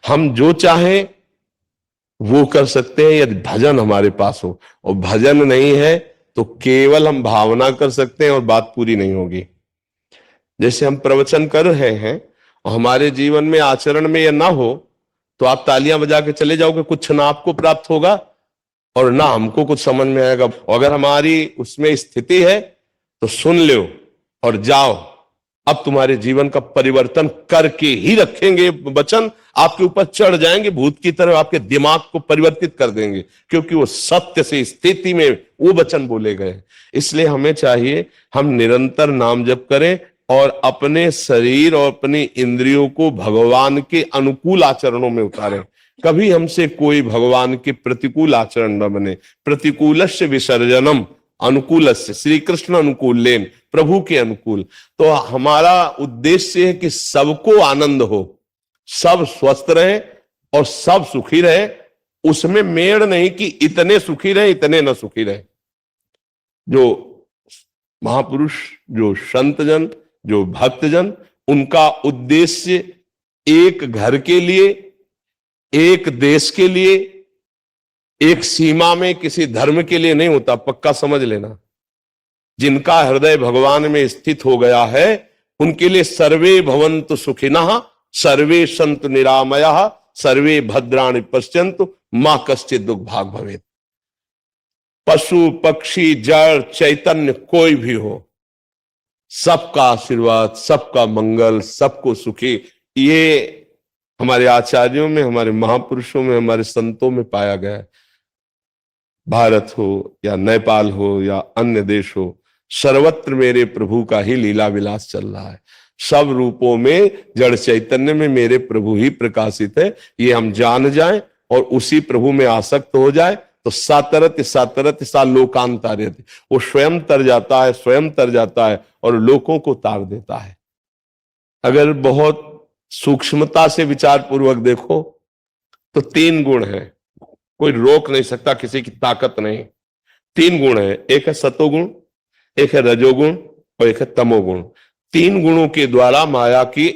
हम जो चाहें वो कर सकते हैं यदि भजन हमारे पास हो, और भजन नहीं है तो केवल हम भावना कर सकते हैं और बात पूरी नहीं होगी। जैसे हम प्रवचन कर रहे हैं और हमारे जीवन में आचरण में यह ना हो तो आप तालियां बजा के चले जाओगे, कुछ ना आपको प्राप्त होगा और ना हमको कुछ समझ में आएगा। अगर हमारी उसमें स्थिति है तो सुन लो और जाओ, अब तुम्हारे जीवन का परिवर्तन करके ही रखेंगे। वचन आपके ऊपर चढ़ जाएंगे भूत की तरह, आपके दिमाग को परिवर्तित कर देंगे, क्योंकि वो सत्य से स्थिति में वो वचन बोले गए। इसलिए हमें चाहिए हम निरंतर नाम जप करें और अपने शरीर और अपनी इंद्रियों को भगवान के अनुकूल आचरणों में उतारें। कभी हमसे कोई भगवान के प्रतिकूल आचरण न बने। प्रतिकूलस्य विसर्जनम अनुकूलस्य, श्री कृष्ण अनुकूल लेन, प्रभु के अनुकूल। तो हमारा उद्देश्य है कि सबको आनंद हो, सब स्वस्थ रहे और सब सुखी रहे। उसमें मेड़ नहीं कि इतने सुखी रहे इतने न सुखी रहे। जो महापुरुष, जो संतजन, जो भक्तजन, उनका उद्देश्य एक घर के लिए, एक देश के लिए, एक सीमा में किसी धर्म के लिए नहीं होता, पक्का समझ लेना। जिनका हृदय भगवान में स्थित हो गया है उनके लिए सर्वे भवन्तु सुखिनः, सर्वे सन्तु निरामयाः, सर्वे भद्राणि पश्यन्तु, मां कश्चित् दुख भाग भवेत्। पशु पक्षी जड़ चैतन्य कोई भी हो, सबका आशीर्वाद, सबका मंगल, सबको सुखी, ये हमारे आचार्यों में, हमारे महापुरुषों में, हमारे संतों में पाया गया है। भारत हो या नेपाल हो या अन्य देश हो, सर्वत्र मेरे प्रभु का ही लीला विलास चल रहा है। सब रूपों में जड़ चैतन्य में मेरे प्रभु ही प्रकाशित है। ये हम जान जाएं और उसी प्रभु में आसक्त हो जाए तो सातरत सातरत सा लोकांतार्यति, वो स्वयं तर जाता है, स्वयं तर जाता है और लोगों को तार देता है। अगर बहुत सूक्ष्मता से विचार पूर्वक देखो तो तीन गुण हैं, कोई रोक नहीं सकता, किसी की ताकत नहीं। तीन गुण है, एक है सतोगुण, एक है रजोगुण और एक है तमोगुण। तीन गुणों के द्वारा माया की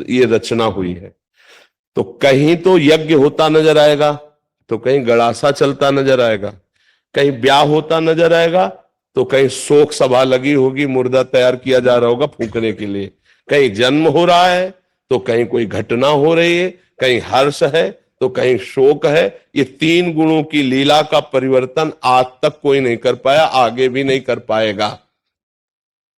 ये रचना हुई है। तो कहीं तो यज्ञ होता नजर आएगा, तो कहीं गड़ासा चलता नजर आएगा, कहीं ब्याह होता नजर आएगा, तो कहीं शोक सभा लगी होगी, मुर्दा तैयार किया जा रहा होगा फूंकने के लिए, कहीं जन्म हो रहा है तो कहीं कोई घटना हो रही है, कहीं हर्ष है तो कहीं शोक है। ये तीन गुणों की लीला का परिवर्तन आज तक कोई नहीं कर पाया, आगे भी नहीं कर पाएगा।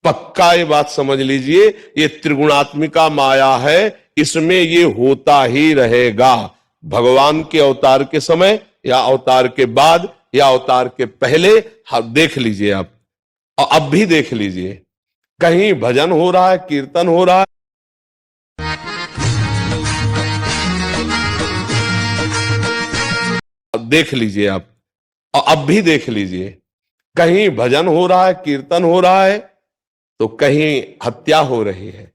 पक्का ये बात समझ लीजिए, ये त्रिगुणात्मिका माया है, इसमें ये होता ही रहेगा। भगवान के अवतार के समय या अवतार के बाद या अवतार के पहले, देख लीजिए आप, और अब भी देख लीजिए, कहीं भजन हो रहा है, कीर्तन हो रहा है, देख लीजिए आप, और अब भी देख लीजिए, कहीं भजन हो रहा है, कीर्तन हो रहा है तो कहीं हत्या हो रही है,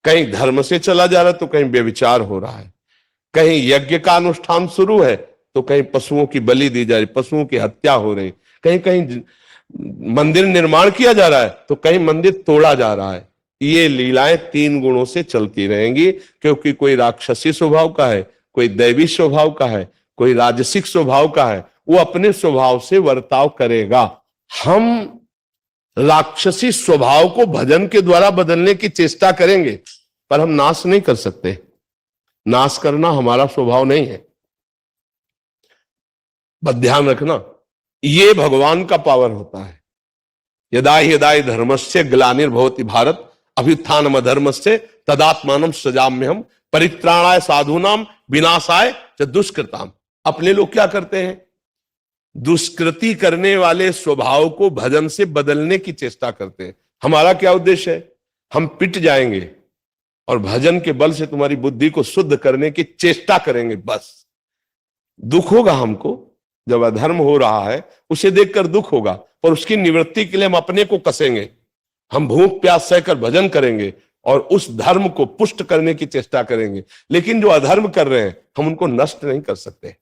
कहीं धर्म से चला जा रहा है तो कहीं व्यभिचार हो रहा है, कहीं यज्ञ का अनुष्ठान शुरू है तो कहीं पशुओं की बलि दी जा रही, पशुओं की हत्या हो रही, कहीं कहीं मंदिर निर्माण किया जा रहा है तो कहीं मंदिर तोड़ा जा रहा है। ये लीलाएं तीन गुणों से चलती रहेंगी, क्योंकि कोई राक्षसी स्वभाव का है, कोई दैवी स्वभाव का है, कोई राजसिक स्वभाव का है, वो अपने स्वभाव से वर्ताव करेगा। हम राक्षसी स्वभाव को भजन के द्वारा बदलने की चेष्टा करेंगे, पर हम नाश नहीं कर सकते। नाश करना हमारा स्वभाव नहीं है, बस ध्यान रखना, ये भगवान का पावर होता है। यदा यदा धर्मस्य ग्लानिर्भवति भारत अभ्युत्थानम अधर्मस्य तदात्मानं सृजाम्यहम् परित्राणाय साधूनाम विनाशाय च दुष्कृताम। अपने लोग क्या करते हैं, दुष्कृति करने वाले स्वभाव को भजन से बदलने की चेष्टा करते हैं। हमारा क्या उद्देश्य है, हम पिट जाएंगे और भजन के बल से तुम्हारी बुद्धि को शुद्ध करने की चेष्टा करेंगे। बस दुख होगा हमको, जब अधर्म हो रहा है उसे देखकर दुख होगा, पर उसकी निवृत्ति के लिए हम अपने को कसेंगे, हम भूख प्यास सहकर भजन करेंगे और उस धर्म को पुष्ट करने की चेष्टा करेंगे। लेकिन जो अधर्म कर रहे हैं हम उनको नष्ट नहीं कर सकते,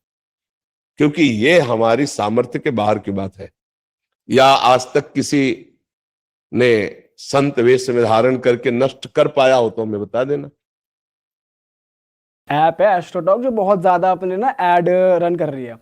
क्योंकि ये हमारी सामर्थ्य के बाहर की बात है। या आज तक किसी ने संत वेश में धारण करके नष्ट कर पाया हो तो हमें बता देना। ऐप है एस्ट्रोटॉक जो बहुत ज़्यादा अपने ना ऐड रन कर रही है।